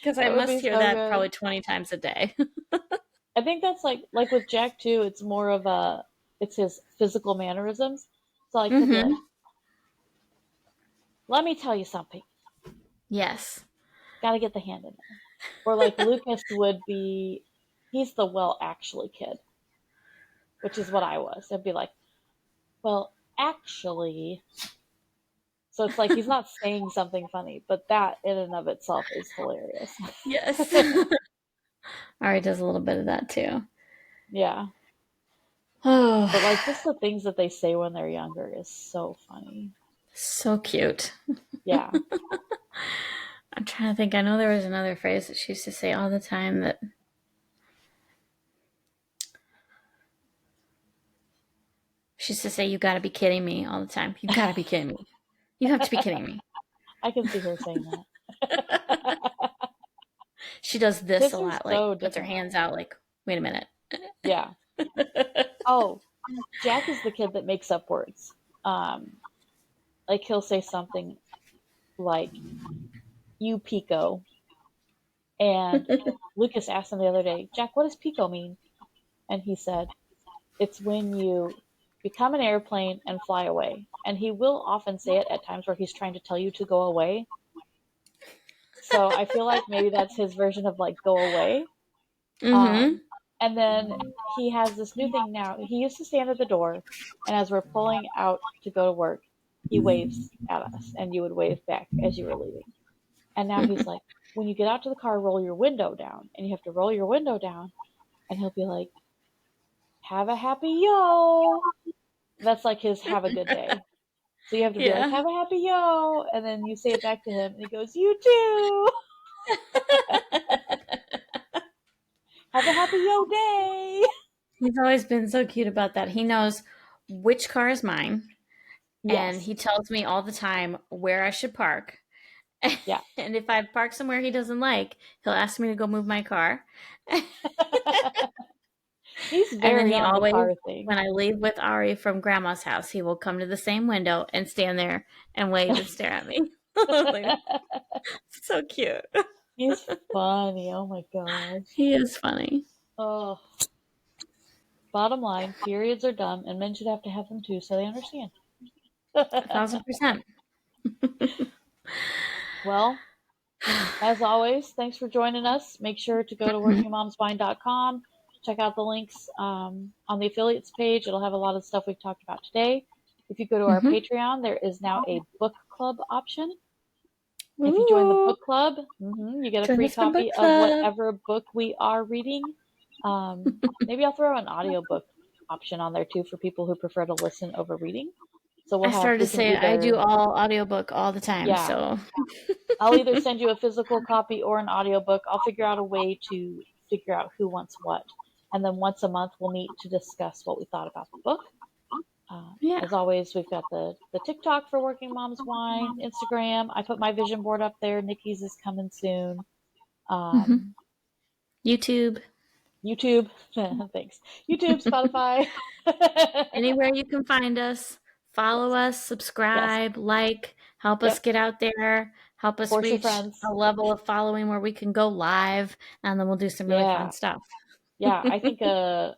Because I that would must be hear so that good. probably 20 times a day. I think that's like with Jack too. It's more of a it's his physical mannerisms. So like he'll be like, Mm-hmm. "Let me tell you something. Yes. Got to get the hand in there." Or like Lucas would be, he's the well actually kid, which is what I was. I'd be like, "Well, actually." So it's like he's not saying something funny, but that in and of itself is hilarious. Yes. Ari does a little bit of that too. Yeah. Oh, But like just the things that they say when they're younger is so funny. so cute. Yeah. I'm trying to think. I know there was another phrase that she used to say all the time that she used to say, "You got to be kidding me," all the time. "You got to be kidding me. You have to be kidding me." I can see her saying that. She does this a Kids are lot, like so puts her different. hands out, like, "Wait a minute." Yeah. Oh, Jack is the kid that makes up words. Like he'll say something like "you pico," And Lucas asked him the other day, Jack, what does pico mean? And he said, it's when you become an airplane and fly away. And he will often say it at times where he's trying to tell you to go away. So I feel like maybe that's his version of like go away. Mm-hmm. And then he has this new thing now. He used to stand at the door, and as we're pulling out to go to work, he waves at us, and you would wave back as you were leaving. And now he's like, when you get out to the car, roll your window down. And you have to roll your window down, and he'll be like, have a happy yo. That's like his have a good day. So you have to be like, Yeah. have a happy yo. And then you say it back to him, and he goes, you too. Have a happy yo day. He's always been so cute about that. He knows which car is mine, and Yes. he tells me all the time where I should park. Yeah. And if I park somewhere he doesn't like, he'll ask me to go move my car. He's And then very he on the always, car thing. when I leave with Ari from grandma's house, he will come to the same window and stand there and wave and stare at me. Like, so cute. He's funny. Oh my gosh. He is funny. Oh, bottom line, periods are dumb, and men should have to have them too, so they understand. 1,000%. Well, as always, thanks for joining us. Make sure to go to workingmomswine.com. Check out the links on the affiliates page. It'll have a lot of stuff we've talked about today. If you go to our Patreon, there is now a book club option. If you join the book club, you get a free copy of whatever book we are reading. Maybe I'll throw an audiobook option on there too for people who prefer to listen over reading. So we'll I started to say I do all audiobook all the time. Yeah. So I'll either send you a physical copy or an audiobook. I'll figure out a way to figure out who wants what. And then once a month, we'll meet to discuss what we thought about the book. As always, we've got the TikTok for Working Moms Wine, Instagram. I put my vision board up there. Nikki's is coming soon. YouTube. Thanks. YouTube, Spotify. Anywhere you can find us. Follow us, subscribe, like, help us get out there, help us Force your reach friends. a level of following where we can go live, and then we'll do some really fun stuff. Yeah, I think I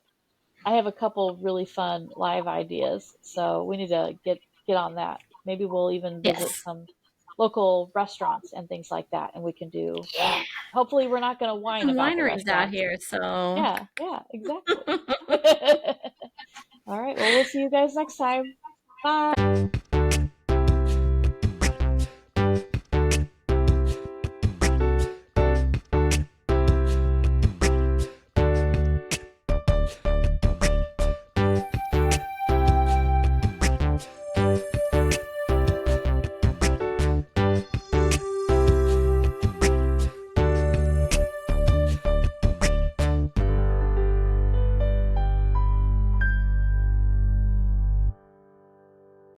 have a couple really fun live ideas, so we need to get on that. Maybe we'll even visit some local restaurants and things like that, and we can do. Yeah. Hopefully, we're not going to whine about the wineries out here, so yeah, exactly. All right, well, we'll see you guys next time. Bye.